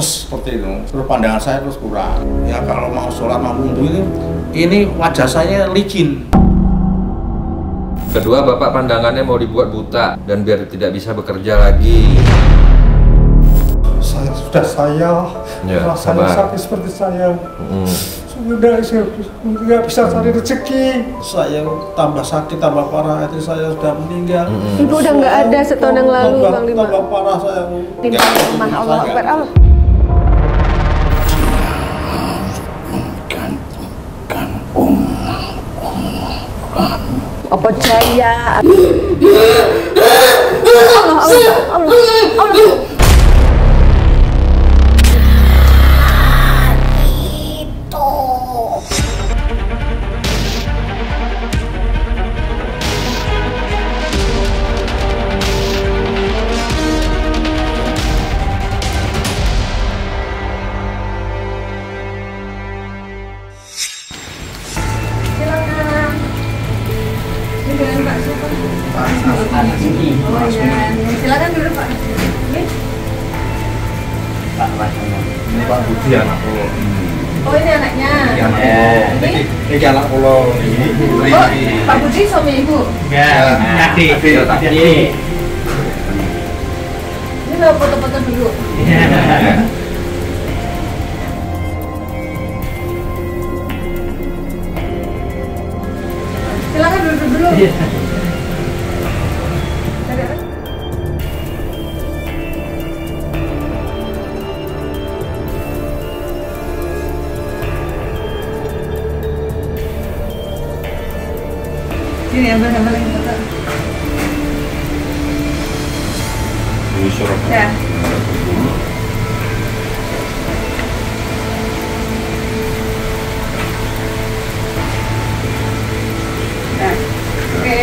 seperti itu. Terus pandangan saya terus kurang. Ya kalau mau sholat mau wudhu ini wajah saya licin. Kedua, Bapak pandangannya mau dibuat buta dan biar tidak bisa bekerja lagi. Saya rasanya sakit seperti saya. Sudah nggak bisa cari rezeki. Saya tambah sakit, tambah parah. Itu saya sudah meninggal. Ibu udah nggak ada setahun yang lalu, Bang Lima. Tambah parah saya. Timbang rumah Allah Akbar Allah. Menggantungkan Apa jaya? Allah. Silakan duduk Pak. Pak Budi anak pulau. Oh ini anaknya. Ini anak pulau. Oh Pak Budi suami ibu. Adik. Ini mau foto-foto dulu. Silakan duduk dulu. Sini ambil lagi foto. Ya. Nah, oke.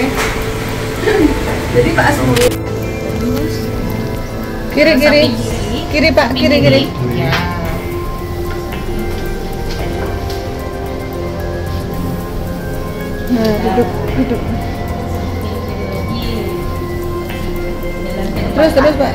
Jadi Pak Asmui. Kiri Pak, kiri. Ya. Nah, duduk. Terus Pak.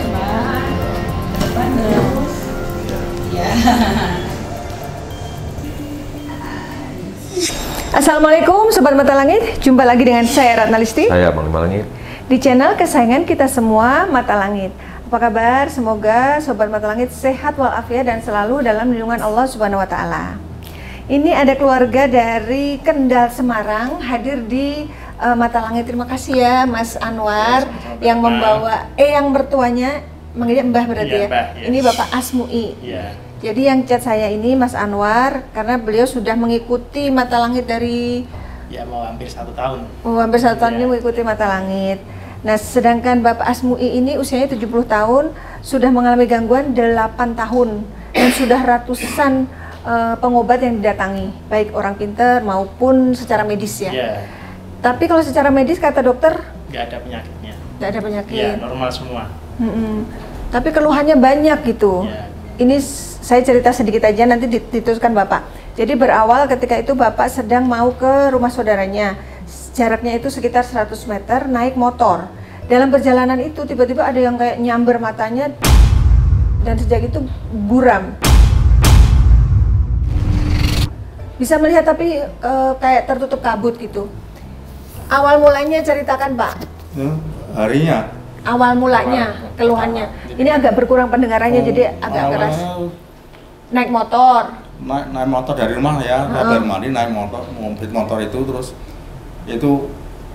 Assalamualaikum Sobat Mata Langit, jumpa lagi dengan saya Ratna Listi. Saya Bang Lima Langit. Di channel kesayangan kita semua, Mata Langit. Apa kabar? Semoga Sobat Mata Langit sehat walafiat dan selalu dalam lindungan Allah Subhanahu wa Ta'ala. Ini ada keluarga dari Kendal, Semarang hadir di Mata Langit. Terima kasih ya Mas Anwar yang membawa yang mertuanya manggilnya Mbah berarti ya. Mbah, Ini Bapak Asmui. Iya. Jadi yang chat saya ini Mas Anwar karena beliau sudah mengikuti Mata Langit dari Mau hampir 1 tahun. hampir 1 tahun ini mengikuti Mata Langit. Nah, sedangkan Bapak Asmui ini usianya 70 tahun, sudah mengalami gangguan 8 tahun dan sudah ratusan pengobat yang didatangi, baik orang pintar maupun secara medis ya. Iya. Tapi kalau secara medis kata dokter Nggak ada penyakitnya. nggak ada penyakit. Iya, normal semua. Tapi keluhannya banyak gitu. Iya. Ini saya cerita sedikit aja nanti diteruskan Bapak. Jadi berawal ketika itu Bapak sedang mau ke rumah saudaranya. Jaraknya itu sekitar 100 meter naik motor. Dalam perjalanan itu tiba-tiba ada yang kayak nyamber matanya dan sejak itu buram. Bisa melihat tapi kayak tertutup kabut gitu. Awal mulanya ceritakan Pak. Harinya. Awal mulanya keluhannya. Ini agak berkurang pendengarannya jadi agak keras. Naik motor. Naik motor dari rumah ya, dari mandi naik motor itu terus itu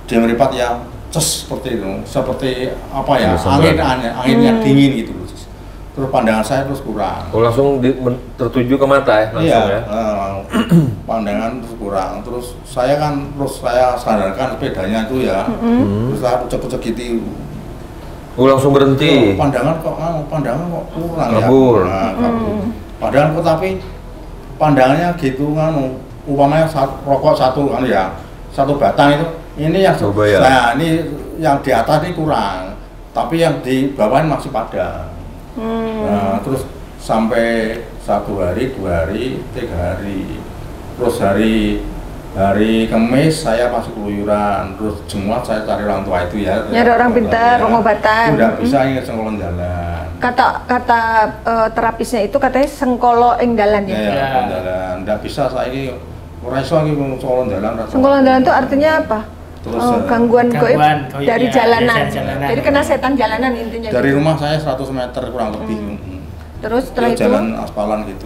dia meripat ya seperti itu, seperti apa ya, anginnya dingin gitu. Terus pandangan saya terus kurang. Oh, langsung tertuju ke mata ya langsung ya? Pandangan terus kurang. Terus saya sadarkan sepedanya itu ya, terus saya ucek-ucek gitu. Oh, langsung berhenti. Pandangan kok kurang kabur. Ya. Kabur. Padahal kok tapi pandangannya gitu umpamanya rokok satu satu batang itu, ini yang ini yang di atas ini kurang, tapi yang di bawah masih padat. Nah, terus sampai 1 hari, 2 hari, 3 hari, terus hari Kamis saya masih keluyuran, terus Jumat saya cari orang tua itu ya. Nyari orang pintar, pengobatan. Udah bisa ingat sengkolon jalan. kata terapisnya itu katanya sengkolo ing dalan ya. Ya, dalan. Nggak bisa saya ini ora iso iki sengkolo dalan. Sengkolo dalan itu artinya apa? Terus gangguan goib dari jalanan. jalanan. Jadi kena setan jalanan intinya. dari gitu. rumah saya 100 meter kurang lebih. Terus setelah Ya, itu jalan aspalan gitu.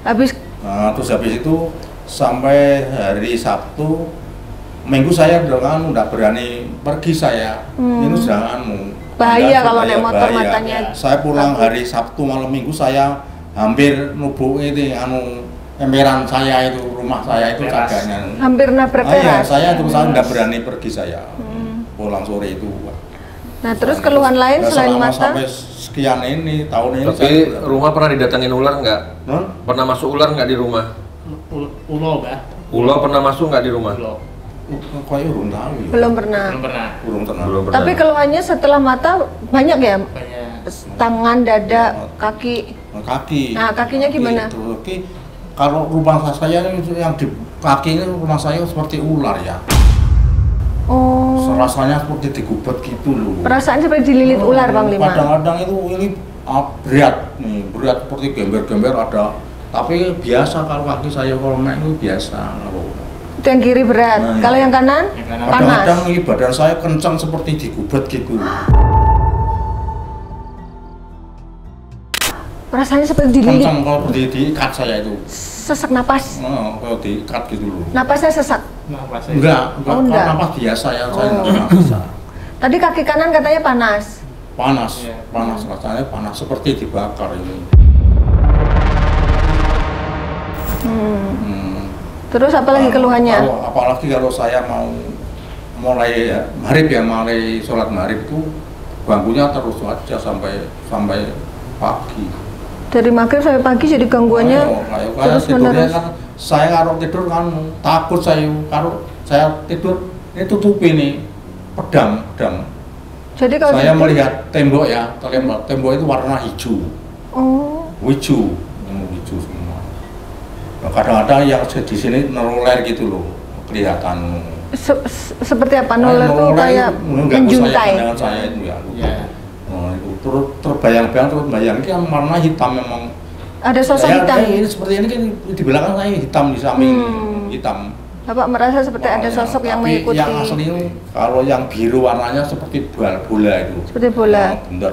habis Nah, terus habis itu sampai hari Sabtu, Minggu saya udah berani pergi saya. Ini sudah bahaya kalau naik motor matanya. Saya pulang hari Sabtu malam Minggu saya hampir nubruk ini emperan saya itu, rumah saya itu caganya. hampir nabrak Iya, teras. saya terus nggak berani pergi saya. Pulang sore itu. Nah, terus keluhan lain Ya, selain selama mata? sampai sekian ini tahun ini Tapi rumah pernah didatangin ular nggak? Hah? Pernah masuk ular nggak di rumah? Ulo, Mbak. Ular pernah masuk nggak di rumah? Ulo. Kayaknya belum tahu ya. Belum pernah. Belum pernah. Belum pernah. Belum pernah. Tapi keluhannya setelah mata banyak ya? Banyak. Tangan, dada, kaki. Kaki. Nah, kakinya gimana? Kaki, kalau rumah saya itu yang di kaki ini rumah saya seperti ular ya. Oh. Rasanya seperti digubet gitu loh. Perasaan seperti dililit ular, Bang Lima. Kadang-kadang itu ini berat nih, berat seperti gember-gember ada. Tapi biasa kalau kaki saya kalau main itu biasa. Itu yang kiri berat. Nah, Kalau iya. yang kanan Yang kanan. panas. Kadang-kadang ini badan saya kencang seperti digubet gitu. Perasaannya seperti dililit. Kencang kalau diikat saya itu. Sesak napas. Kalau diikat gitu loh. Napasnya sesak. Nah, pas Enggak, Oh, enggak. Napas biasa ya, saya Oh. enggak bisa. Tadi kaki kanan katanya panas. Panas, Iya. panas rasanya panas seperti dibakar ini. Terus apa lagi keluhannya? Apalagi kalau saya mau mulai maghrib ya, mulai sholat maghrib itu bangkunya terus aja sampai pagi. Dari maghrib sampai pagi jadi gangguannya Kayak terus tidurnya menerus. kan, saya kalau tidur kan takut kalau saya tidur ini tutupi nih pedang. Jadi kalau Saya tidur- melihat tembok ya, tembok itu warna hijau. Oh, Hijau semua. Nah, kadang-kadang yang di sini neruler gitu loh, kelihatan. seperti apa? Nular tuh kayak menjuntai. Dengan saya itu ya. Iya. Nah, itu terbayang-bayang terus bayang ini kan warna hitam memang. Ada sosok hitam. Ini seperti ini kan di belakang saya hitam di samping hitam. Bapak merasa seperti ada Warnanya. sosok yang Tapi mengikuti. yang asli itu, kalau yang biru warnanya seperti bola itu. Seperti bola. Nah, benar.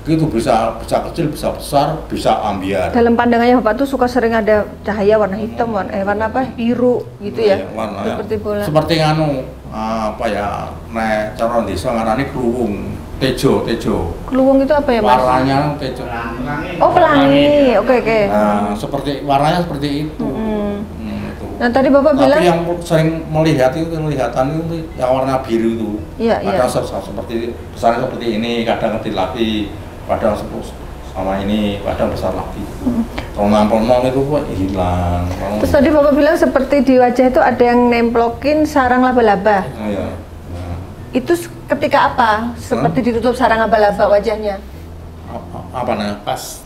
Itu bisa kecil, bisa besar, bisa ambiar. Dalam pandangannya Bapak tuh suka sering ada cahaya warna hitam, warna apa? Biru gitu ya. Iya, warna, Seperti bola. Seperti apa ya, nek cara desa ngarani kluwung, tejo. Keluwung itu apa ya, Mas? Warnanya tejo. Oh, pelangi. Oke. Nah, seperti warnanya seperti itu. Mm. Itu. Nah, tadi Bapak Tapi bilang yang sering melihat itu kelihatan itu yang warna biru itu. Iya, Kadang iya. seperti besarnya seperti ini, kadang kecil lagi, kadang sama ini, kadang besar lagi. Ronang-ronang itu kok hilang. terus tadi Bapak bilang seperti di wajah itu ada yang nemplokin sarang laba-laba. Oh, iya. Nah, Itu ketika apa? Seperti ditutup sarang laba-laba wajahnya. apa namanya? Pas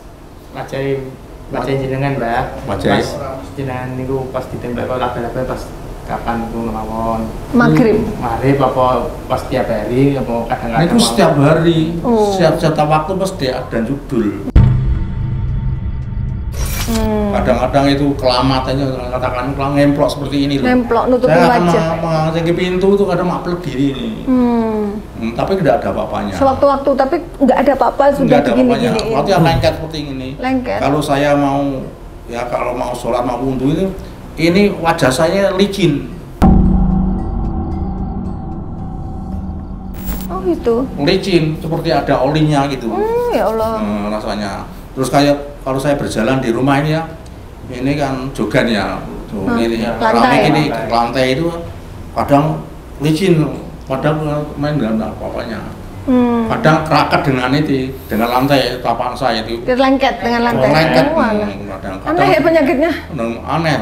wajah jenengan, Mbak. Wajah. Pas jenengan niku pas ditembak kok laba-laba pas kapan niku mawon. Maghrib. Maghrib apa pas tiap hari apa kadang-kadang. Itu setiap hari, Oh. setiap waktu pasti ada judul. Kadang-kadang itu kelamatannya katakan ngemplok seperti ini loh. Nemplok nutupin Saya akan wajah. mengangkat pintu itu kadang maplek diri ini. Tapi tidak ada apa-apanya. Sewaktu-waktu tapi nggak ada apa-apa sudah Tidak ada apa-apanya. begini-gini. Waktu yang lengket seperti ini. Lengket. Kalau saya kalau mau sholat mau wudhu ini wajah saya licin. Oh gitu. Licin seperti ada olinya gitu. Ya Allah. Rasanya. Terus kayak kalau saya berjalan di rumah ini ya, ini kan jogan ya, ini ya, lantai. keramik ini lantai itu kadang licin, kadang main dengan apa-apanya. Kadang kerakat dengan lantai tapak saya itu. Lengket dengan lantai. Lengket, Oh, alah. kadang Aneh ya penyakitnya. aneh,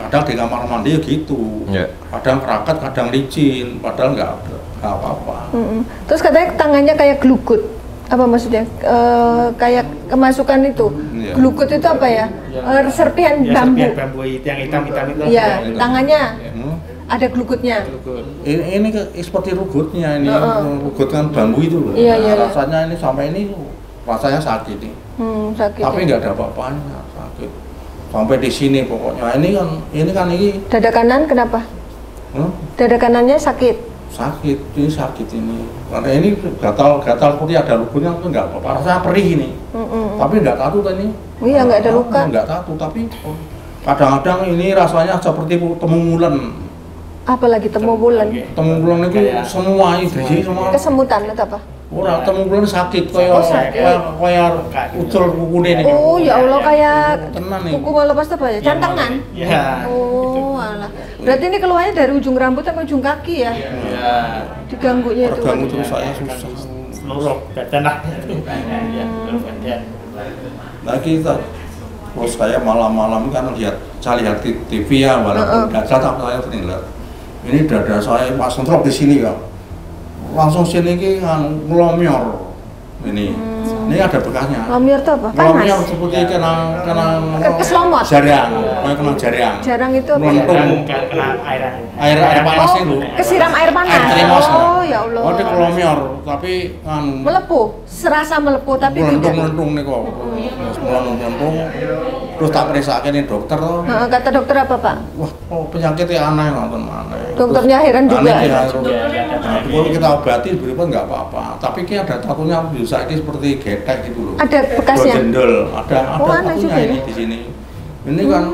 kadang di kamar mandi ya gitu. Iya. Kadang kerakat, kadang licin, padahal nggak apa-apa. Terus katanya tangannya kayak glugut. Apa maksudnya? Kayak kemasukan itu. Iya. Glugut itu apa ya? Serpihan Ya, bambu. serpihan bambu itu yang hitam-hitam itu. Iya, Iya. tangannya Hmm. ada glugutnya. Ini seperti rugutnya ini, rugut kan bambu itu loh. Iya, iya, iya. Rasanya ini sampai ini rasanya sakit nih. Sakit. Tapi ya? nggak ada apa-apanya, sakit. Sampai di sini pokoknya. Ini kan Dada kanan kenapa? Dada kanannya sakit. Ini sakit ini. Karena ini gatal seperti ada lukunya itu nggak apa-apa. Rasanya perih ini. Tapi nggak tahu kan ini. Iya, nggak ada luka. Nggak tahu, tapi kadang-kadang ini rasanya seperti temu bulan. Apalagi temu bulan. Temu bulan itu semua ini semua. Kesemutan atau apa? Orang temu bulan sakit kayak ucul kuku ini. Oh ya Allah, kayak Tenan nih. kuku mau lepas apa ya? Cantengan. Iya. Oh alah. Berarti ini keluarnya dari ujung rambut sampai ujung kaki ya? Iya. Diganggunya itu. Terganggu terus saya susah. Seluruh badan lah. Iya, seluruh badan. Nah kita, terus saya malam-malam kan saya lihat di TV ya, walaupun dada saya sering lihat. Ini dada saya pas sentrok di sini ya, langsung sini ki ngelomyor ini. Ini ada bekasnya. Lomir itu apa? Ngelomyor Panas? seperti kena Keselomot? jarang, kayak kena jarang. Jarang itu apa? Melentung. Kena air. Air panas itu. Kesiram air panas? Air termos. Oh ya Allah. Oh dia ngelomyor, tapi Melepuh? Serasa melepuh tapi tidak? melentung nih kok. Terus melentung. Terus tak periksa ini dokter tuh. Kata dokter apa Pak? Wah, penyakitnya aneh nonton mana. Dokternya heran juga. Aneh ya. Kalau kita obati berapa nggak apa-apa. Tapi ini ada tatunya bisa ini seperti getek gitu loh. Ada bekasnya? Jendol, ada aneh juga tatunya ini ya? di sini. Ini kan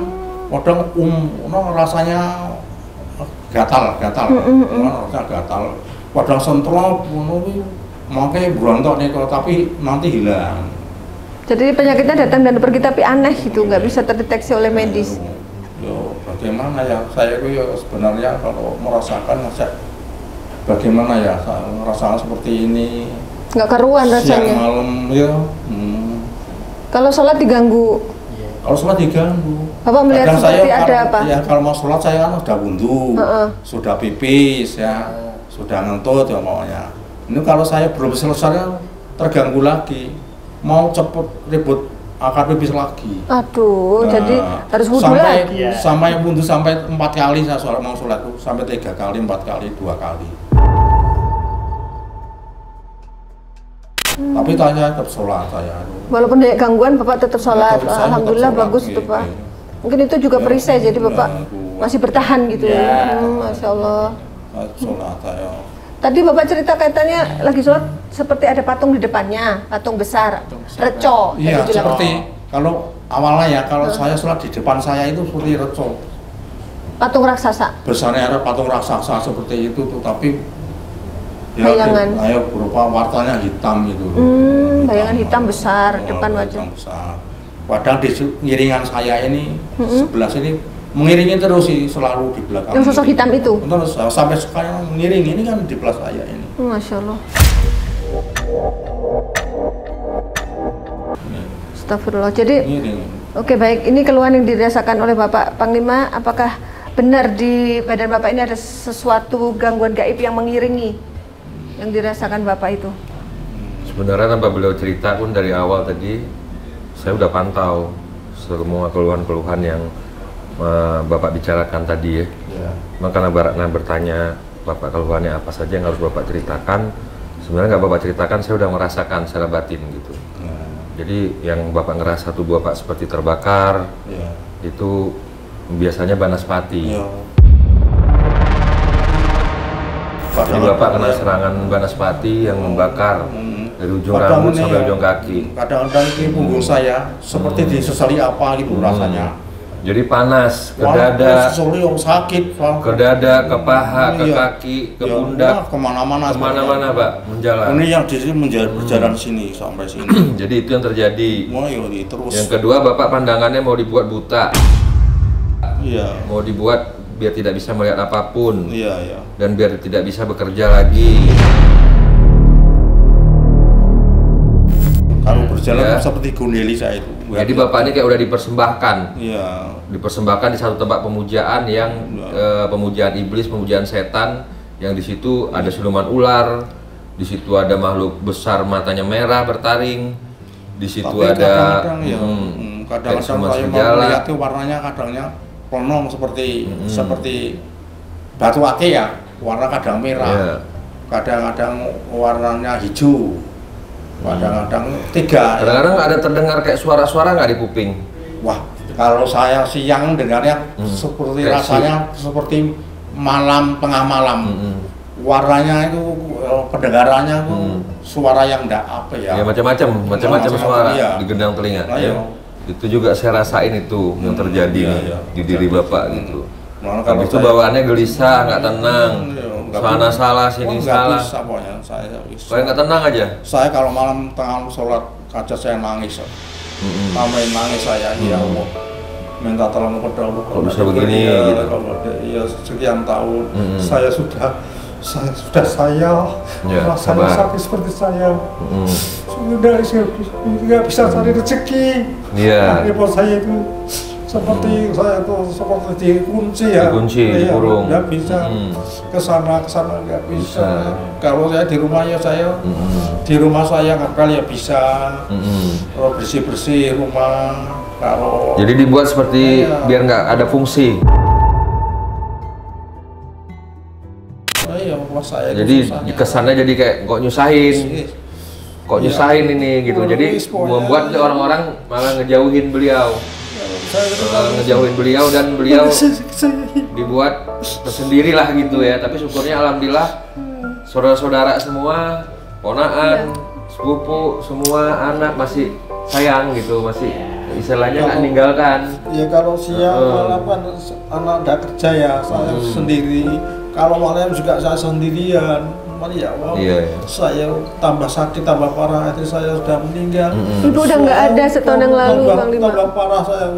kadang rasanya gatal. Rasanya gatal. Kadang sentrop, makanya berontok nih tapi nanti hilang. Jadi penyakitnya datang dan pergi tapi aneh gitu, nggak bisa terdeteksi oleh medis. Yo, bagaimana ya? Saya itu ya sebenarnya kalau merasakan bagaimana ya? Saya merasakan seperti ini. Nggak karuan rasanya. Siang malam ya. Kalau sholat diganggu. Kalau sholat diganggu. Bapak melihat Kadang seperti saya, ada apa? Ya kalau mau sholat saya kan sudah wudhu, sudah pipis ya, sudah ngentut ya maunya. Ini kalau saya belum selesai terganggu lagi. Mau cepet ribut akar pipis lagi. Aduh, jadi harus wudhu lagi. Sampai wudhu sampai 4 kali saya mau sholat tuh, sampai 3 kali, 4 kali, 2 kali. Tapi saya tetap sholat saya. Walaupun ada gangguan, Bapak tetap sholat. Saya Alhamdulillah tetap sholat, bagus itu iya, Pak. iya. Mungkin itu juga perisai, jadi Bapak masih bertahan gitu ya. Masya Allah. Sholat saya. Tadi Bapak cerita kaitannya lagi sholat seperti ada patung di depannya, patung besar, reco. Iya, tadi bilang. seperti kalau awalnya ya, kalau saya sholat di depan saya itu seperti reco. Patung raksasa. Besarnya ada patung raksasa seperti itu tuh, tapi Bayangan. Ayo berupa warnanya hitam gitu. Bayangan hitam besar depan wajah. Hitam besar. Padahal di ngiringan saya ini sebelah sini mengiringi terus sih, selalu di belakang. Yang sosok hitam itu? Terus sampai sekarang mengiringi ini kan di belah saya ini. Masya Allah. Astagfirullah. Jadi, oke baik. Ini keluhan yang dirasakan oleh Bapak Panglima. Apakah benar di badan Bapak ini ada sesuatu gangguan gaib yang mengiringi yang dirasakan Bapak itu? Sebenarnya tanpa beliau cerita pun dari awal tadi saya udah pantau semua keluhan-keluhan yang Bapak bicarakan tadi ya. Maka karena bertanya Bapak keluhannya apa saja yang harus Bapak ceritakan, sebenarnya nggak Bapak ceritakan, saya udah merasakan secara batin gitu. Jadi yang Bapak ngerasa tubuh Bapak seperti terbakar, itu biasanya banaspati. Jadi Bapak kena serangan banaspati yang membakar dari ujung rambut sampai ujung kaki. Kadang-kadang ini punggung saya seperti disesali apa gitu rasanya. Jadi panas ke dada, sakit, ke dada, ke paha, ke kaki, ke pundak, kemana-mana Pak, menjalan. Ini yang di sini berjalan sini sampai sini. Jadi itu yang terjadi. Terus. Yang kedua, Bapak pandangannya mau dibuat buta. Iya. Mau dibuat biar tidak bisa melihat apapun. Iya. Dan biar tidak bisa bekerja lagi. Kalau berjalan seperti gondeli saya itu. Jadi Bapak ini kayak udah dipersembahkan. Iya. Dipersembahkan di satu tempat pemujaan yang pemujaan iblis, pemujaan setan, yang di situ ada siluman ular, di situ ada makhluk besar matanya merah bertaring, di situ tapi ada kadang-kadang saya melihat itu warnanya kadangnya plonong seperti batu ake ya, warna kadang merah, kadang-kadang warnanya hijau. Kadang-kadang 3. Kadang-kadang ada terdengar kayak suara-suara nggak di kuping? Wah, kalau saya siang dengarnya seperti Kayak rasanya seperti malam, tengah malam. Warnanya itu, pendengarannya itu suara yang enggak apa ya. Ya macam-macam suara iya. di gendang telinga. Nah, iya. Itu juga saya rasain itu yang terjadi iya, nih, iya. di diri Bapak gitu. Nah, Habis itu bawaannya gelisah, nggak tenang. Sana salah, sini salah. Bisa, pokoknya saya bisa. Kayak nggak tenang aja. Saya kalau malam tengah sholat aja saya nangis. Namanya nangis saya, ya Allah. Minta tolong kepada Allah. Kok bisa begini gitu. Iya, sekian tahun saya sudah Ya, rasanya sakit seperti saya. Sudah nggak bisa cari rezeki. Iya. Repot saya itu seperti saya tuh seperti dikunci ya. Dikunci, dikurung. Nggak bisa kesana nggak bisa. Kalau saya di rumah ya saya di rumah saya ngapel ya bisa. Bersih rumah. Kalau Jadi dibuat seperti biar nggak ada fungsi. saya Jadi kesannya jadi kayak kok nyusahin ini gitu. Jadi membuat orang-orang malah ngejauhin beliau. Ngejauhin beliau dan beliau dibuat tersendiri lah gitu ya. Tapi syukurnya alhamdulillah saudara-saudara semua, ponaan, sepupu, semua anak masih sayang gitu, masih istilahnya nggak ninggalkan. Ya kalau siang malam kan anak udah kerja ya, saya sendiri. Kalau malam juga saya sendirian. Ya Allah, saya tambah sakit, tambah parah, itu saya sudah meninggal. Ibu udah nggak ada setahun yang lalu, Bang Lima. Tambah parah saya,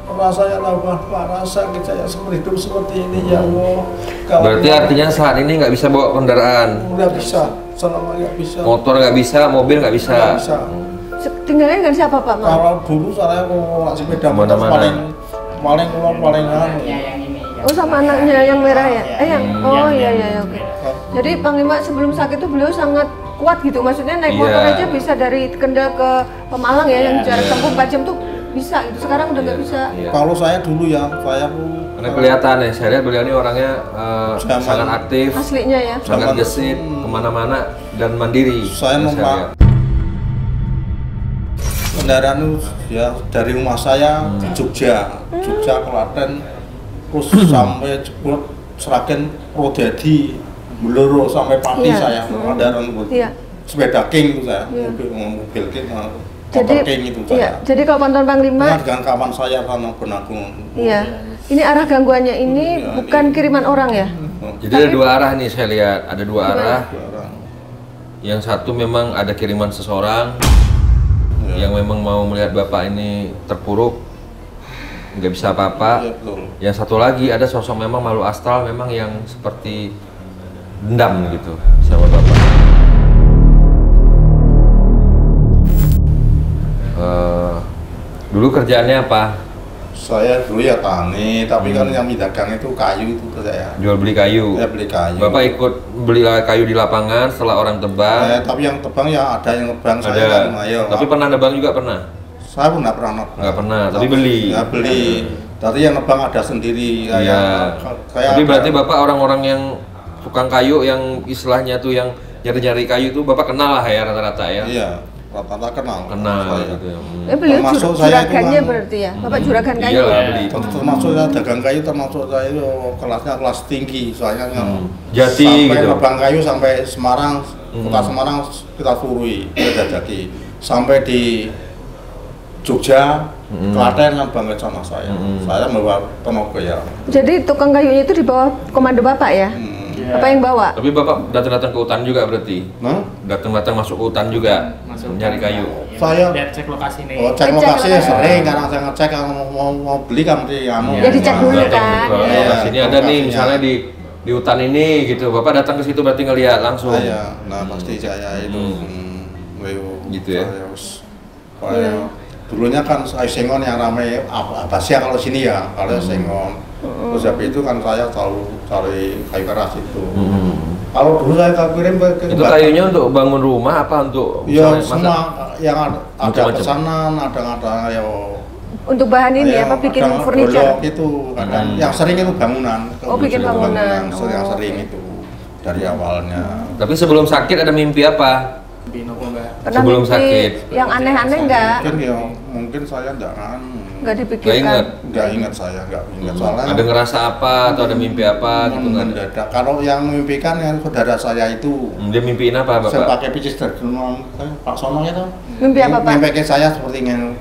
rasanya tambah parah, sakit saya hidup seperti ini, ya Allah. Berarti artinya saat ini nggak bisa bawa kendaraan? Nggak bisa, selama nggak bisa. Motor nggak bisa, mobil nggak bisa? Nggak bisa. Tinggalnya dengan siapa Pak? Kalau dulu saya mau sepeda motor paling Oh sama anaknya yang merah ya? Oh iya oke. Jadi Bang Lima sebelum sakit itu beliau sangat kuat gitu, maksudnya naik motor aja bisa dari Kendal ke Pemalang ya, yang jarak tempuh 4 jam tuh bisa gitu. Sekarang udah nggak bisa. Kalau saya dulu ya, karena kelihatan ya, saya lihat beliau ini orangnya sangat aktif, aslinya ya, sangat gesit, kemana-mana dan mandiri. Saya memang kendaraan ya dari rumah saya ke Jogja, Klaten, terus sampai Jebot, Sragen, Prodadi, Bloro sampai Pati saya kendaraan sepeda king itu saya, mobil king, motor king itu saya. Jadi kalau pantauan Bang Lima dengan kawan saya sama Benagung. Iya. Ini arah gangguannya ini bukan kiriman orang ya? Jadi ada dua arah nih saya lihat, ada dua arah. Yang satu memang ada kiriman seseorang yang memang mau melihat Bapak ini terpuruk, nggak bisa apa-apa. Yang satu lagi ada sosok memang makhluk astral memang yang seperti dendam gitu sama Bapak. Dulu kerjaannya apa? Saya dulu ya tani, tapi kan yang dagang itu kayu itu saya. Jual beli kayu. Ya beli kayu. Bapak ikut beli kayu di lapangan setelah orang tebang. Tapi yang tebang ya ada yang nebang saya kan. Tapi pernah nebang juga pernah? Saya pun nggak pernah nebang. Nggak pernah, tapi beli. Ya beli. Tapi yang nebang ada sendiri. Iya. Tapi berarti Bapak orang-orang yang tukang kayu yang istilahnya tuh yang nyari-nyari kayu tuh Bapak kenal lah ya rata-rata ya? Iya. Rata-rata kenal gitu ya. Beliau juragannya berarti ya? Bapak juragan kayu? Iya, beli. Termasuk saya dagang kayu, termasuk saya itu kelasnya kelas tinggi. Soalnya Jati sampai gitu? nebang kayu sampai Semarang, kota Semarang kita turui, kita jajaki. Sampai di Jogja, Klaten kan banget sama saya. Saya bawa tenaga ya. Jadi tukang kayunya itu di bawah komando Bapak ya? Apa yang bawa? Tapi Bapak datang-datang ke hutan juga berarti? Datang-datang masuk ke hutan juga? Nyari kayu? Saya cek lokasi nih. Cek lokasi ya sering, karena saya ngecek kalau mau beli kan mesti ya dicek dulu kan? Sini ada nih misalnya di hutan ini gitu, Bapak datang ke situ berarti ngelihat langsung? Nah pasti saya itu gitu ya? Dulunya kan saya Sengon yang ramai Abasia kalau sini ya, kalau Sengon. Terus habis itu kan saya selalu cari kayu keras itu. Kalau dulu saya kirim ke itu kayunya untuk bangun rumah apa untuk? Ya semua yang ada pesanan, ada ya. Untuk bahan ini apa bikin furniture? Itu kadang yang sering itu bangunan. Oh bikin bangunan. Yang sering itu dari awalnya. Tapi sebelum sakit ada mimpi apa? Mimpi nopo Mbak? Pernah Sebelum mimpi sakit. yang aneh-aneh enggak? Mungkin saya enggak Enggak dipikirkan. Enggak ingat saya, enggak ingat soalnya. Ada ngerasa apa atau ada mimpi apa gitu kan? Enggak ada. Kalau yang memimpikan yang saudara saya itu Dia mimpiin apa saya Bapak? pakai picis dari Pak Sono itu. Mimpi apa, Pak? Mimpi saya seperti ingin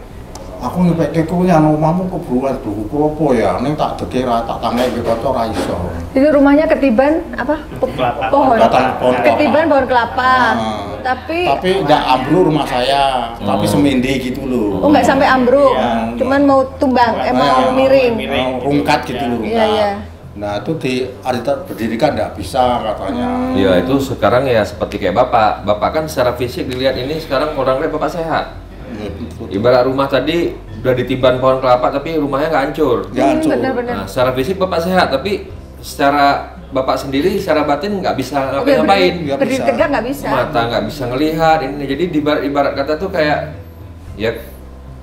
aku ngepeke kuwi anu omamu kebruan buku apa ya ning tak dekira tak tangke iki kaca ora iso. Jadi rumahnya ketiban apa? Pohon. Pohon Ketiban pohon kelapa. Nah, Tapi enggak ambruk semua saya, tapi semende gitu loh. oh enggak sampai ambruk. Iya. Cuman mau tumbang, mau miring. Rungkat gitu loh, rungkat. Iya, iya. Nah, itu di arsitek berdirikan enggak bisa katanya. Ya itu sekarang ya seperti kayak Bapak. Bapak kan secara fisik dilihat ini sekarang orangnya Bapak sehat. Ibarat rumah tadi udah ditiban pohon kelapa tapi rumahnya nggak hancur. Benar-benar. Nah, secara fisik Bapak sehat tapi secara Bapak sendiri secara batin nggak bisa ngapain. Nggak Berdiri bisa. tegak nggak bisa. Mata nggak bisa ngelihat ini. Jadi ibarat kata tuh kayak ya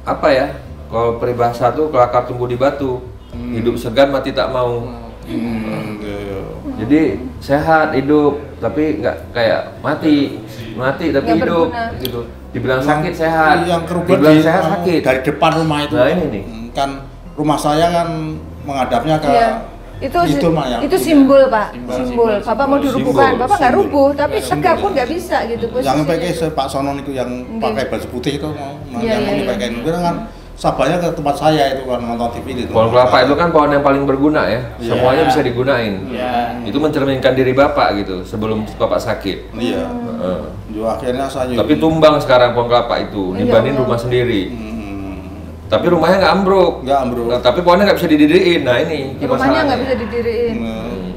apa ya? Kalau peribahasa tuh kelakar tumbuh di batu. Hidup segan mati tak mau. Jadi sehat hidup tapi nggak kayak mati tapi Nggak hidup berguna. gitu. Dibilang sakit sehat, Yang kerugian dibilang sehat sakit. dari depan rumah itu. Nah, ini nih. Kan rumah saya kan menghadapnya ke Iya. Itu simbol, Pak. Simbol. Bapak mau dirubuhkan, Bapak nggak rubuh, tapi tegak pun nggak bisa gitu Yang posisinya. pakai Pak Sono itu yang pakai baju putih itu Iya, yang iya, pakai itu kan sabanya ke tempat saya itu kan nonton TV itu. Pohon kelapa itu kan pohon yang paling berguna ya, Iya. semuanya bisa digunain. Iya. Itu mencerminkan diri Bapak gitu sebelum Bapak sakit. Iya. Heeh. Yo akhirnya saya Tapi tumbang sekarang pohon kelapa itu Ya dibanding Allah. rumah sendiri. Hmm, Tapi rumahnya nggak ambruk. nggak ambruk. Nah, tapi pohonnya nggak bisa didiriin. Nah ini Di rumahnya nggak bisa didiriin.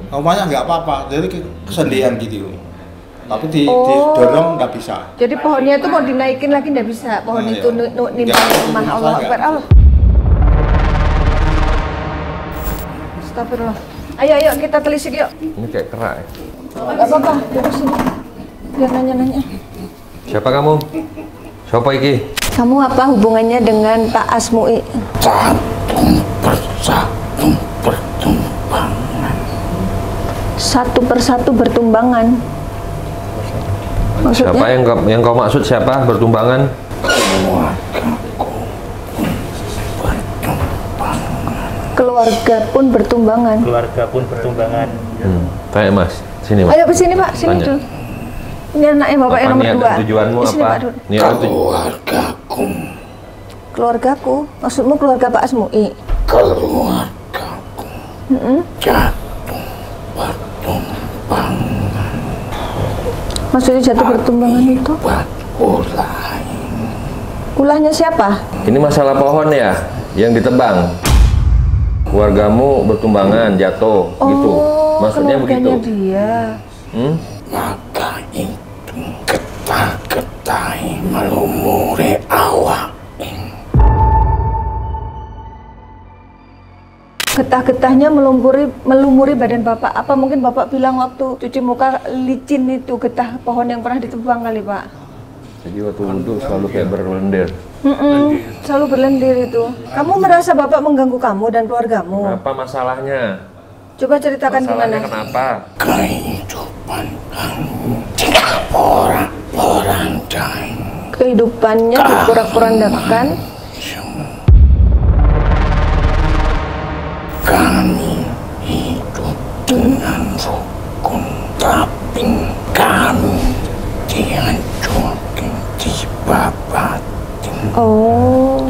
Rumahnya nggak apa-apa, jadi kesendian gitu. Tapi Oh. didorong nggak bisa. Jadi pohonnya itu mau dinaikin lagi nggak bisa. Pohon Nah, itu iya. nimbang Nggak, rumah itu Allah nggak Akbar. bisa. Allah. Astagfirullah. Ayo kita telisik yuk. Ini kayak kerak. Ya. Nggak apa-apa, duduk sini. Biar nanya-nanya. Siapa kamu? Siapa iki? Kamu apa hubungannya dengan Pak Asmui? Satu persatu bertumbangan. Maksudnya? Siapa yang kau maksud siapa bertumbangan? Keluarga pun bertumbangan. Keluarga pun bertumbangan. Tanya Mas, sini Mas. Ayo ke sini Pak, sini Tanya. dulu. Ini anaknya Bapak yang Apa nomor niat 2. dan tujuanmu Di sini, apa? Pak, dulu. Niat dan tujuan. Keluargaku? Maksudmu keluarga Pak Asmui? Keluargaku jatuh bertumbangan Maksudnya jatuh bertumbangan itu? buat ulai. Ulahnya siapa? Ini masalah pohon ya, yang ditebang. Keluargamu bertumbangan, jatuh, gitu. Maksudnya begitu. keluarganya dia. Maka itu getah-getahi melumuri awak. Getah-getahnya melumuri badan Bapak. Apa mungkin Bapak bilang waktu cuci muka licin itu getah pohon yang pernah ditebang kali Pak? Jadi waktu wudhu selalu kayak berlendir. Selalu berlendir itu. Kamu merasa Bapak mengganggu kamu dan keluargamu? Apa masalahnya? Coba ceritakan Masalahnya gimana? kenapa? Kehidupan kamu diporak-porandakan. Kehidupannya diporak-porandakan. Kami hidup dengan rukun, tapi kami dihancurkan, dibabatin. Oh,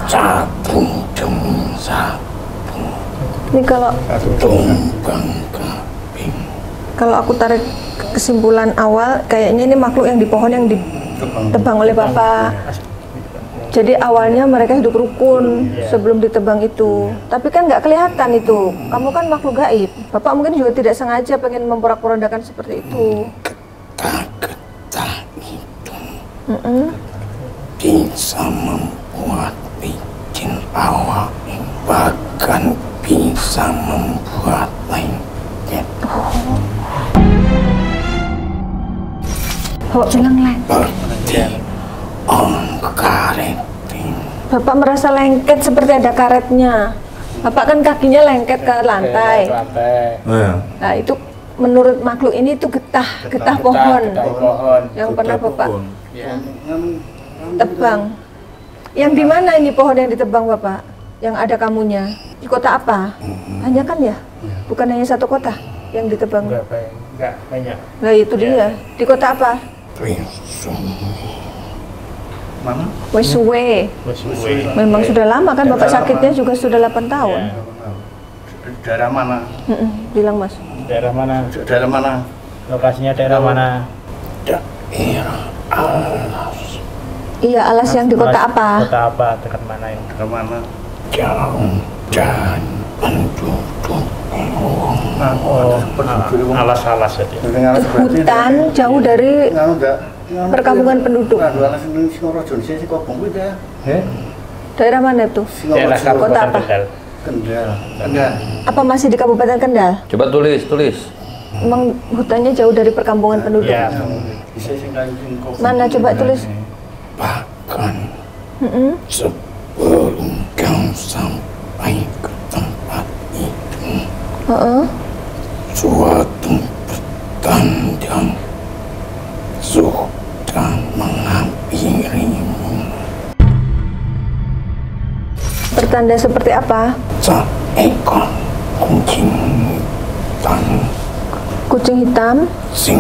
Satu demi satu, ini kalau tumbang kambing. aku tarik kesimpulan awal, kayaknya ini makhluk yang di pohon yang ditebang oleh Bapak. Jadi awalnya mereka hidup rukun sebelum ditebang itu. Tapi kan nggak kelihatan itu. Kamu kan makhluk gaib. Bapak mungkin juga tidak sengaja pengen memporak-porandakan seperti itu. Getah-getah itu bisa membuat bikin awak, bahkan bisa membuat lengket. Oh, bilang lengket. Seperti om karet. Bapak merasa lengket seperti ada karetnya. Bapak kan kakinya lengket ke lantai. Iya. Nah itu menurut makhluk ini itu getah pohon yang pernah Bapak Ya. tebang. Yang di mana ini pohon yang ditebang Bapak? Yang ada kamunya? Di kota apa? Hanya kan ya? Bukan hanya satu kota yang ditebang. Enggak banyak. Nah itu dia. Di kota apa? Mana? Wes suwe. Memang sudah lama kan Bapak sakitnya juga sudah 8 tahun. Daerah mana? Bilang Mas. Daerah mana? Daerah mana? Lokasinya daerah mana? Iya, alas yang di kota apa? Kota apa? Dekat mana yang? Daerah mana? Jauh dan penduduk. Alas-alas itu. Hutan jauh dari perkampungan penduduk. Daerah mana itu? Daerah Kota Kabupaten apa? Kendal. Kendal. Apa masih di Kabupaten Kendal? Coba tulis. Emang hutannya jauh dari perkampungan penduduk? Ya. Mana coba tulis? Bahkan Mm-mm. sebelum kau sampai ke tempat itu, suatu petanda sudah menghampirimu. Pertanda seperti apa? Seekor kucing dan Kucing hitam? sing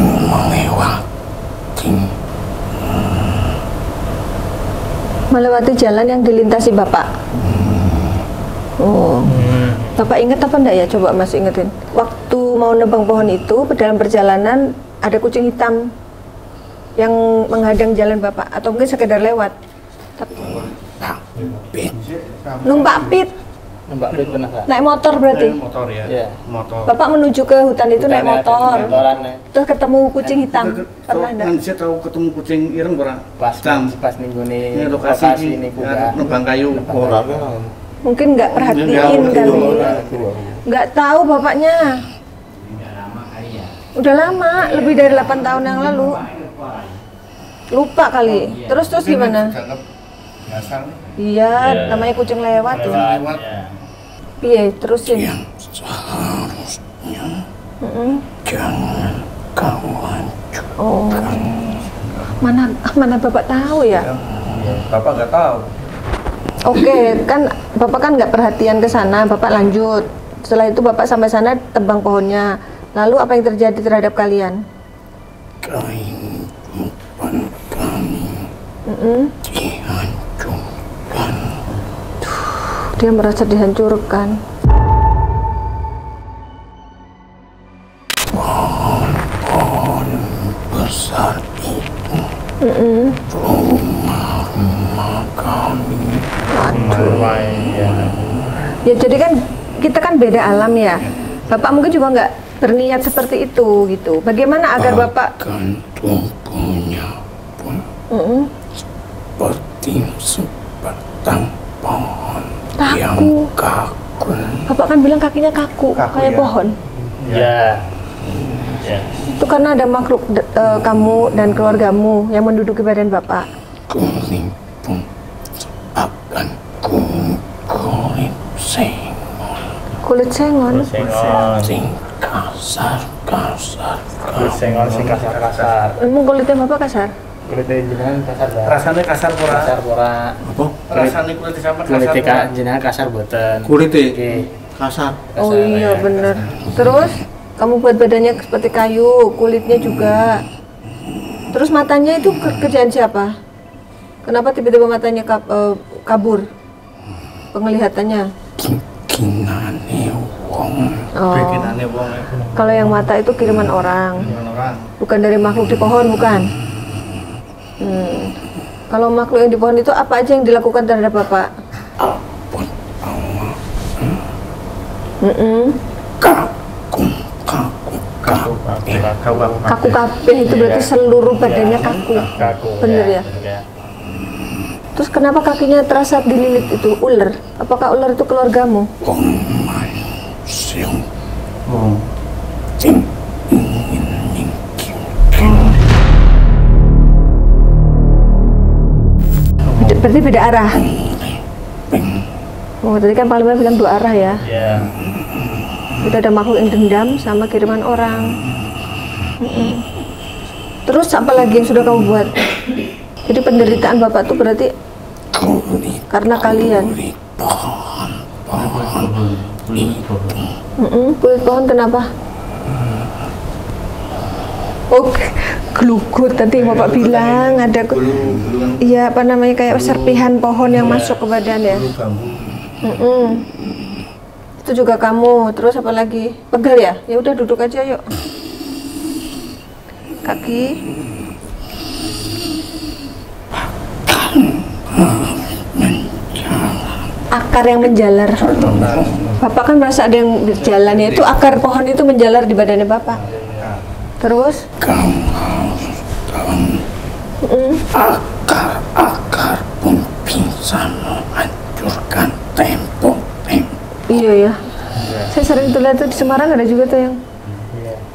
Melewati jalan yang dilintasi Bapak. Oh. Bapak ingat apa enggak ya? Coba Mas ingetin. Waktu mau nebang pohon itu, dalam perjalanan ada kucing hitam yang menghadang jalan Bapak, atau mungkin sekedar lewat. Numpak pit. Mbak Pit pernah nggak? Naik motor berarti. Motor ya. Iya. Motor. Bapak menuju ke hutan itu naik motor. Motoran ya. Terus ketemu kucing hitam. Pernah enggak? Kan saya tahu ketemu kucing ireng ora? Pas minggu Ini ini lokasi ini kuda. nebang kayu. Mungkin nggak perhatiin kali. Nggak tahu bapaknya. Udah lama, lebih dari 8 tahun yang lalu. Lupa kali. Terus gimana? Iya, namanya kucing lewat ya. Iya, terusin. yang seharusnya jangan kau hancurkan. Oh, mana Bapak tahu ya? Bapak nggak tahu. Oke, kan Bapak kan nggak perhatian ke sana, Bapak lanjut. Setelah itu Bapak sampai sana tebang pohonnya. Lalu apa yang terjadi terhadap kalian? Kehidupan kami dihancurkan. Dia merasa dihancurkan. Pohon besar itu rumah kami. Ya jadi kan kita kan beda alam ya. Bapak mungkin juga nggak berniat seperti itu gitu. Bagaimana agar Bapak Bahkan tubuhnya pun seperti sebatang pohon yang kaku. Bapak kan bilang kakinya kaku kayak ya. pohon. Ya. Ya. Itu karena ada makhluk kamu dan keluargamu yang menduduki badan Bapak. Kulit pun akan kulit sengon. Kulit sengon. Sengon. Sing kasar. Sengon sing kasar. Emang kulitnya Bapak kasar? Kulitnya jenengan kasar dah. Rasanya kasar pura. Kasar pura. Apa? Rasanya kulit sama Kulitnya kasar. jenengan kasar boten. Kulitnya Oke. kasar. Oh Kasar, iya ya. bener. Terus kamu buat badannya seperti kayu, kulitnya juga. Terus matanya itu kerjaan siapa? Kenapa tiba-tiba matanya kabur? Penglihatannya? Kinane wong. Oh. Bikinannya wong. Kalau yang mata itu kiriman orang, Orang. bukan dari makhluk di pohon, bukan? Kalau makhluk yang di pohon itu apa aja yang dilakukan terhadap Bapak? Apun Allah. Kaku kabeh itu berarti seluruh badannya kaku. Kaku. Bener ya? Terus kenapa kakinya terasa dililit itu ular? Apakah ular itu keluargamu? Wong manusia Oh. sing ingin ningkir. Berarti beda arah. Oh, tadi kan Pak Lima bilang 2 arah ya. Ya. Itu ada makhluk yang dendam sama kiriman orang. Terus apa lagi yang sudah kamu buat? Jadi penderitaan Bapak tuh berarti karena kalian. Kulit pohon kenapa? Oh, gelugut tadi Bapak bilang ada iya apa namanya kayak serpihan pohon yang masuk ke badan ya. Itu juga kamu. Terus apa lagi? Pegel ya? Ya udah duduk aja yuk. Kaki. Akar yang menjalar. Bapak kan merasa ada yang berjalan ya. Itu akar pohon itu menjalar di badannya Bapak. Terus? Akar-akar pun bisa menghancurkan tembok. Iya ya. Saya sering tuh lihat tuh di Semarang ada juga tuh yang.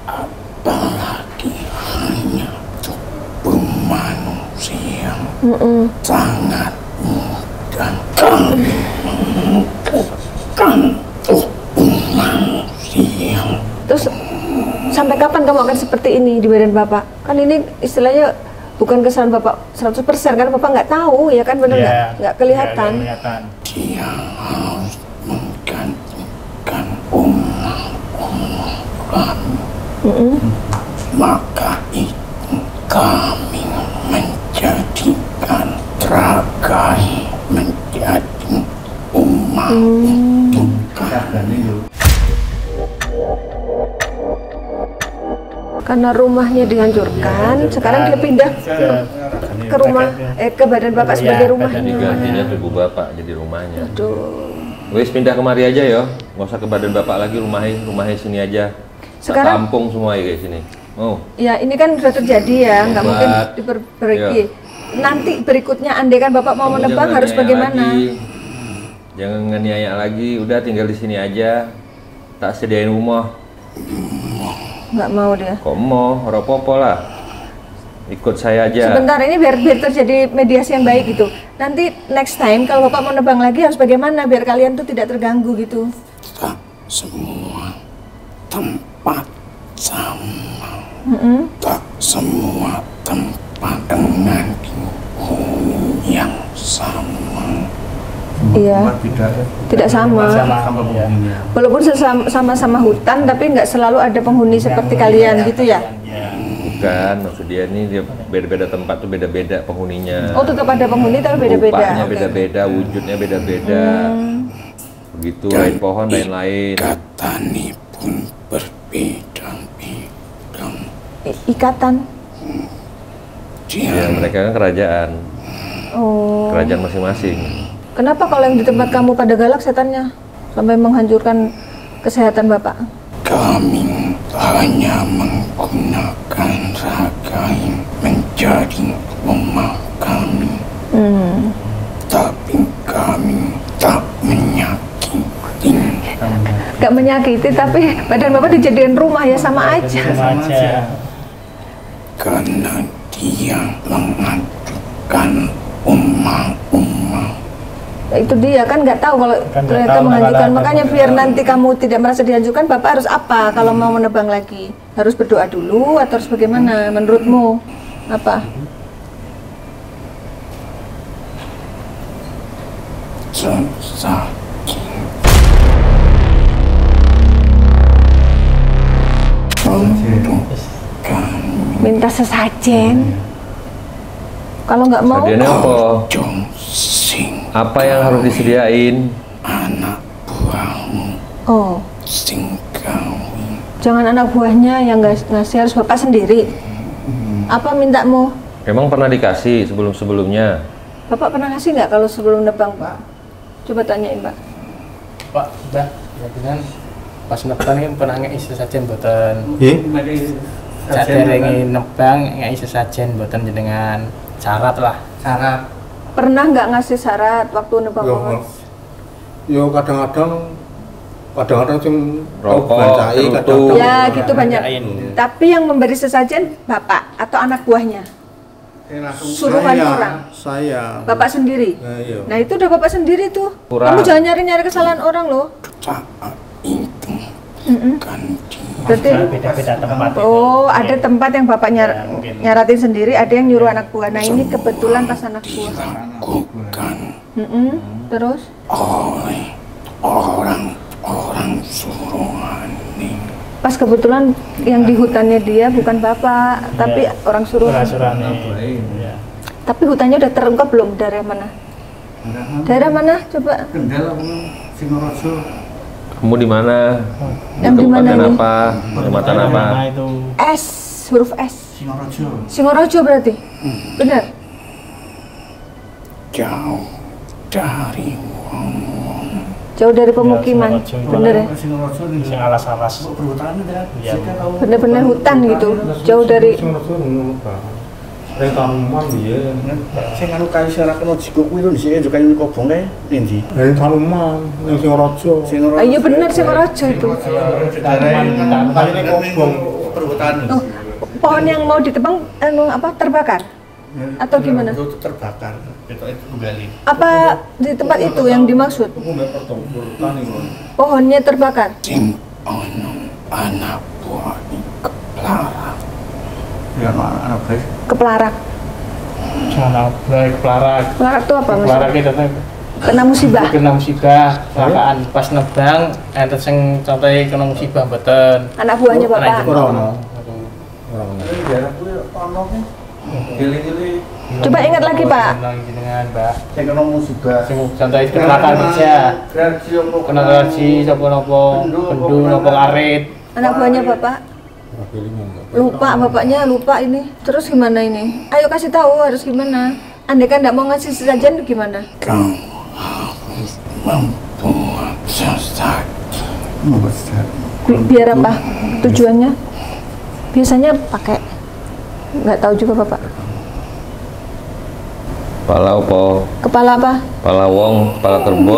Apalagi hanya tubuh manusia sangat mudah kami menumbuhkan tubuh manusia. Terus sampai kapan kamu akan seperti ini di badan Bapak? Kan ini istilahnya bukan kesalahan Bapak 100% kan Bapak nggak tahu ya kan, benar nggak kelihatan. Dia harus menggantikan umur kami. Maka itu kami menjadikan Ragai menjadi umat untuk kami. Karena rumahnya dihancurkan, sekarang dia pindah ke rumah, ke badan Bapak sebagai rumah. Jadi gantinya tubuh Bapak jadi rumahnya. Aduh. Wis pindah kemari aja ya, nggak usah ke badan Bapak lagi, rumahnya sini aja. Sekarang tampung semua ya kayak sini. Oh. Ya ini kan sudah terjadi ya, nggak mungkin diperbaiki. Nanti berikutnya andai kan Bapak mau menebang harus bagaimana? Jangan nganiaya lagi, udah tinggal di sini aja. Tak sediain rumah. Nggak mau dia. Kok mau? Ropopo lah. Ikut saya aja. Sebentar ini biar terjadi mediasi yang baik gitu. Nanti next time kalau Bapak mau nebang lagi harus bagaimana biar kalian tuh tidak terganggu gitu. Tak semua tempat sama. Tak semua tempat dengan penghuni yang sama. Iya, tidak sama. Walaupun sama-sama hutan, tapi nggak selalu ada penghuni seperti kalian gitu ya? Bukan, maksud dia ini dia beda-beda tempat tuh beda-beda penghuninya. Oh, tetap ada penghuni tapi beda-beda. Rupanya beda-beda, wujudnya beda-beda. Begitu, lain pohon, lain-lain. Ikatan pun berbeda-beda. Ikatan? Ya, mereka kan kerajaan. Oh. Kerajaan masing-masing. Kenapa kalau yang di tempat kamu pada galak setannya sampai menghancurkan kesehatan Bapak? Kami hanya menggunakan Ragai menjadi rumah kami. Tapi kami tak menyakiti. Gak menyakiti, tapi badan Bapak dijadiin rumah ya sama aja. Karena dia menghancurkan umma-umma. Itu dia kan nggak tahu kalau ternyata menghancurkan. Makanya biar nanti kamu tidak merasa dihancurkan, Bapak harus apa kalau mau menebang lagi? Harus berdoa dulu atau harus bagaimana menurutmu? Apa? Minta sesajen. Kalau nggak mau, apa yang harus disediain? Anak buahmu. Oh. Singkawi. Jangan anak buahnya yang ngasih, harus Bapak sendiri. Apa mintamu? Emang pernah dikasih sebelum-sebelumnya? Bapak pernah ngasih nggak kalau sebelum nebang, Pak? Coba tanyain, Pak. Pak, udah, ya kan pas nebang ini pernah ngisi sesajen boten. Saderenge nebang ngisi sesajen boten dengan syarat lah. Syarat. Pernah nggak ngasih syarat waktu nebang pohon? Yo kadang-kadang sing rokok, kadang-kadang. Ya gitu banyak. Tapi yang memberi sesajen Bapak atau anak buahnya? Suruhan orang. Saya. Bapak sendiri. Iya. Nah itu udah Bapak sendiri tuh. Kurang. Kamu jangan nyari-nyari kesalahan orang loh. Saat itu Berarti beda-beda tempat. oh, ada tempat yang Bapak mungkin. nyaratin sendiri, ada yang nyuruh anak buah. Nah, ini kebetulan pas anak buah. Dilakukan Terus? oleh orang-orang suruhani. Pas kebetulan yang di hutannya dia bukan Bapak, tapi orang suruhan. Iya. Tapi hutannya udah terungkap belum? Daerah mana? Daerah mana? Coba. Kendal Singorojo. Kamu di mana? Yang di mana Kabupaten ini? apa? Kecamatan apa? Nah, itu S, huruf S. Singorojo. Singorojo berarti? Benar? Jauh dari Jauh dari pemukiman, Singorojo itu. bener ya? Singorojo di sing alas-alas. perhutanan ya. Iya. Bener-bener hutan gitu, jauh dari. Tanuman dia. Sing anu kayu syarat kena jiko kuwi lho dhisik njuk kayu kobong kae endi? Dari Tanuman yang Singorojo. Ah, iya bener Singorojo itu. Kayune kobong perhutanan. Oh, pohon yang mau ditebang anu apa terbakar? Atau gimana? Itu terbakar. Itu kembali. Apa di tempat itu yang dimaksud? Pohonnya terbakar? sing ono anak buah keplara. Ya anak baik. Kepelarak. Jangan baik pelarak. Kepelarak itu apa Pelarak maksudnya? itu tuh Kena musibah. kena musibah, kecelakaan pas nebang, enten sing contohnya kena musibah mboten. Anak buahnya Bapak. Ora ono. Ini daerah kuwi ono ki. Gili-gili Coba ingat lagi Pak. Dengan Mbak. sing kena musibah. Sing contohnya kecelakaan kerja. Kena gaji sapa napa, bendu napa ngarit. Anak buahnya Bapak. Lupa bapaknya, lupa ini. Terus gimana ini? Ayo kasih tahu harus gimana. Andai kan nggak mau ngasih sesajen gimana? Kau harus membuat sesuatu. Biar apa? Tujuannya? Biasanya pakai. Nggak tahu juga Bapak. Kepala apa? Kepala apa? Kepala wong, kepala kerbau,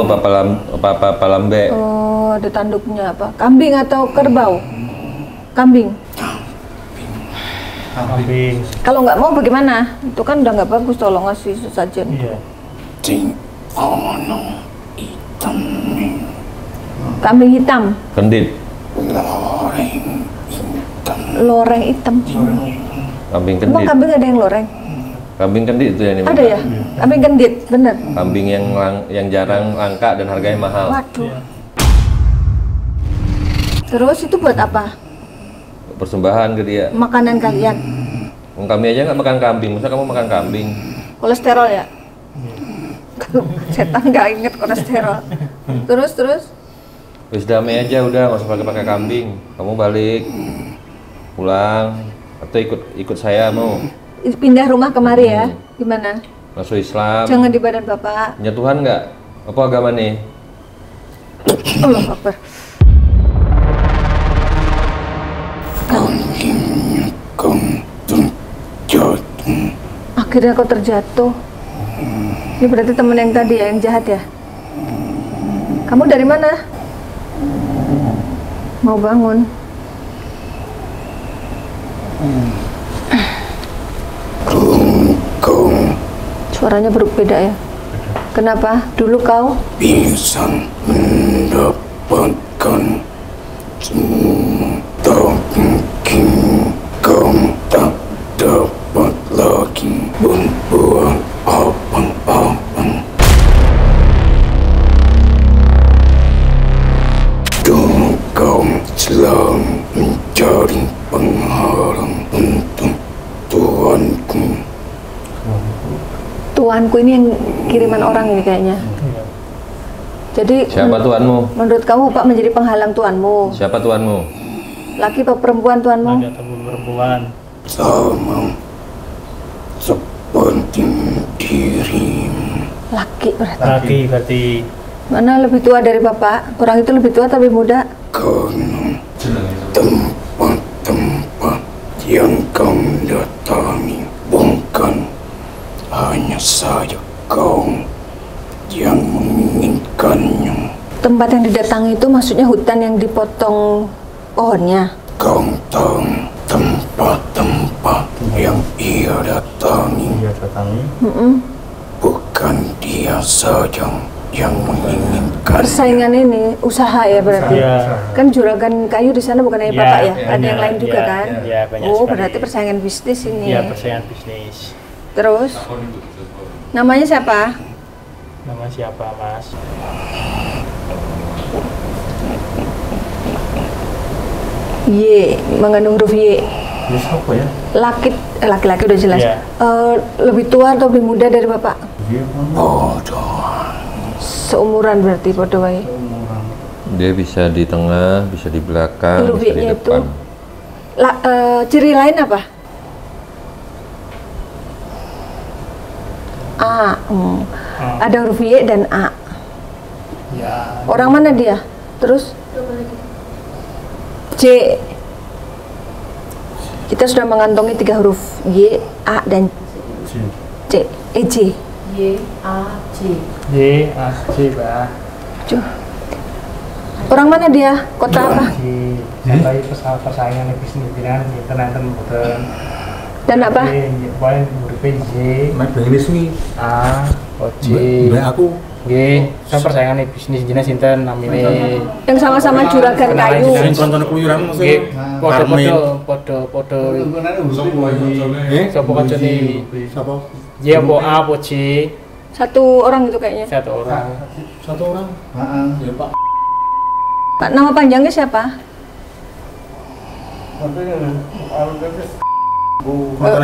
apa lambe? Oh, ada tanduknya apa? Kambing atau kerbau? Kambing. Kambing. Kalau nggak mau bagaimana? Itu kan udah nggak bagus, tolong ngasih sesajen. Iya. Sing ono hitam Kambing hitam, Kendit. loreng hitam. loreng hitam. Kambing Emang kendit. kambing ada yang loreng? Kambing kendit itu yang Ada ya? Kambing kendit, bener. Kambing yang jarang langka dan harganya mahal. Waduh. Terus itu buat apa? Persembahan ke dia. Makanan kalian? Kami aja nggak makan kambing, masa kamu makan kambing? Kolesterol ya? Setan nggak inget kolesterol. Terus? Wis damai aja udah, nggak usah pakai kambing. Kamu balik, pulang, atau ikut saya mau Pindah rumah kemari ya? Gimana? masuk Islam. Jangan di badan Bapak. Punya Tuhan nggak? Apa agama nih? Allah Akbar. Akhirnya kau terjatuh. Ini berarti temen yang tadi ya, yang jahat ya? Kamu dari mana? Mau bangun? Suaranya berbeda ya? Kenapa? Dulu kau? Bisa mendapatkan semua, tapi kau tak dapat lagi berbuat apa-apa. Dulu kau selalu mencari penghalang untuk Tuanku. Tuanku ini yang kiriman orang ini kayaknya. Jadi Siapa Tuanmu? menurut kamu Bapak menjadi penghalang Tuanmu? Siapa Tuanmu? Laki atau perempuan Tuanmu? Laki atau perempuan. Sama seperti dirimu. Laki berarti. Laki berarti. Mana lebih tua dari Bapak? Orang itu lebih tua atau lebih muda? Karena tempat-tempat yang kau datangi bukan hanya saja kau yang menginginkannya. Tempat yang didatangi itu maksudnya hutan yang dipotong pohonnya. Kau tahu tempat-tempat yang ia datangi Mm-mm. bukan dia saja yang menginginkan Persaingan ini usaha ya berarti. Iya. Kan juragan kayu di sana bukan hanya Iya, Bapak ya? iya, Ada yang lain juga iya, kan? iya, banyak Oh, sekali. berarti persaingan bisnis ini. Iya, persaingan bisnis. Terus namanya siapa? Nama siapa, Mas? Y, mengandung huruf Y. Ini siapa ya? Laki-laki udah jelas. Iya. Lebih tua atau lebih muda dari Bapak? bodoh. Seumuran berarti podo wae. Dia bisa di tengah, bisa di belakang, Huruf bisa di Y-nya itu depan. ciri lain apa? A. Ada huruf Y dan A. Ya. Orang mana dia? Terus C. Kita sudah mengantongi 3 huruf Y, A, dan C. J. Y, A, C, Mbak. Cuh. Orang mana dia? Kota apa? Di sampai persaingan bisnis dengan internet mboten. Dan apa? Poin huruf Y, Mek begini suwi. A, O, J. Mbak aku G, sama persaingan bisnis jenis sinten namine. Yang sama-sama juragan kayu. sing kontone keluyuran G, mesti podo. Sopo kancane? Sapa? Y apa A apa C? Satu orang itu kayaknya. Satu orang. Satu orang. Heeh. Ya Pak. Pak, nama panjangnya siapa? Kontone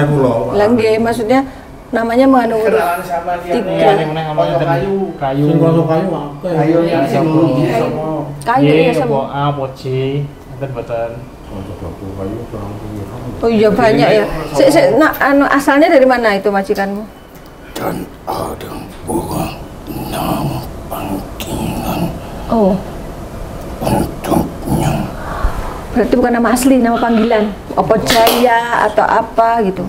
kula. Pak. Lah nggih, maksudnya namanya mengandung huruf Sama dia. Tiga. Kayu. Sing kono kayu akeh. Kayu ya sopo? kayu Y ya apa sama. A apa C? Enten boten. Oh iya banyak ya. Nah, asalnya dari mana itu majikanmu? Dan ada buah nama panggilan Oh, untuknya. berarti bukan nama asli, nama panggilan. Apa Jaya atau apa gitu?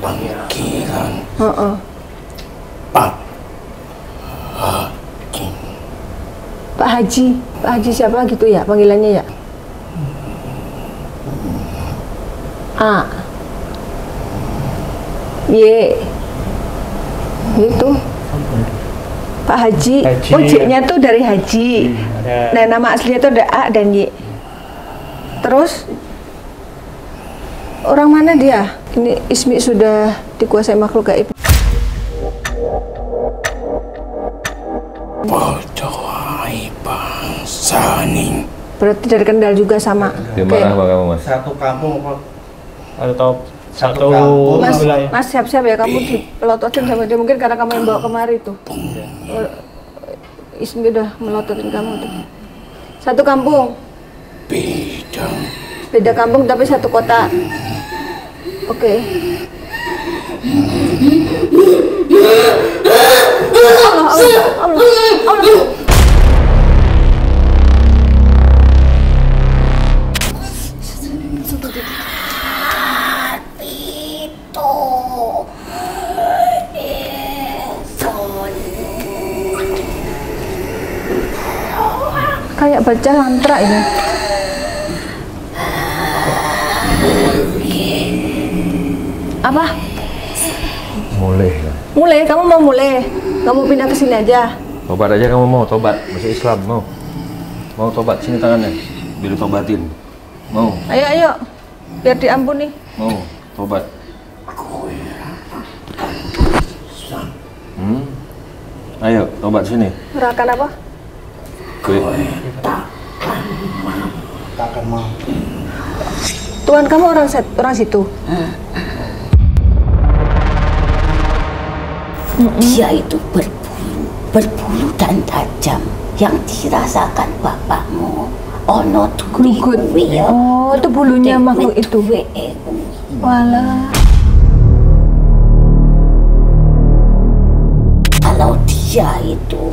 Panggilan Heeh. Pak Hakim. Pak Haji. Pak Haji siapa gitu ya panggilannya ya? A. Y. Gitu. Pak Haji. Haji. Oh, J-nya tuh dari Haji. Ada. Nah, nama aslinya tuh ada A dan Y. Terus orang mana dia? Ini Ismi sudah dikuasai makhluk gaib. Bodohai bangsa ning. Berarti dari Kendal juga sama. Di mana Bang kamu, Mas? Satu kampung Pak. Atau satu kampung. Mas, wilayah. Mas siap-siap ya, kamu dipelototin sama dia. Mungkin karena kamu yang bawa kemari tuh. Ismi udah melototin kamu tuh. Satu kampung, Bidang beda kampung tapi satu kota. Oke. Allah. Kayak baca mantra ini. Apa? Mulai. Mulai? Kamu mau mulai? Kamu pindah ke sini aja. Tobat aja kamu mau, tobat. Masuk Islam, mau. Mau tobat, sini tangannya. Biar tobatin. Mau, Ayo. Biar diampuni. mau, tobat. Ayo, tobat sini. Merakan apa? Takkan mau. Tuhan kamu orang situ. Dia itu berbulu dan tajam yang dirasakan bapakmu. Ono Glugut. Oh, itu bulunya makhluk itu. Walah. Kalau dia itu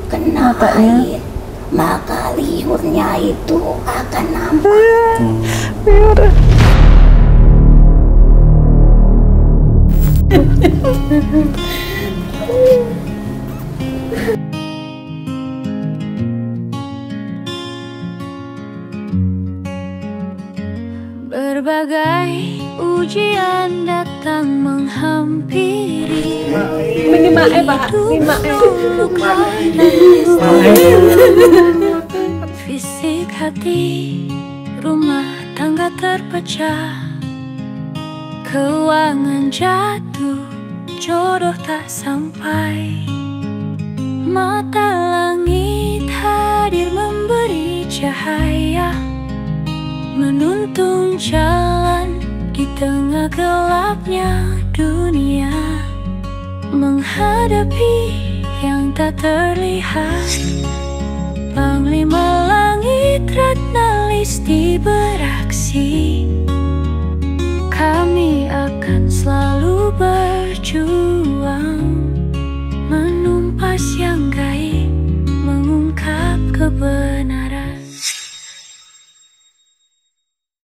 kena air, maka liurnya itu akan nampak. Berbagai ujian datang menghampiri. Ini mae Pak, ini mae. Fisik hati, rumah tangga terpecah, keuangan jatuh, jodoh tak sampai. Mata langit hadir memberi cahaya, menuntun jalan di tengah gelapnya dunia, menghadapi yang tak terlihat. Panglima langit Ratna Listi beraksi, kami akan selalu berjuang.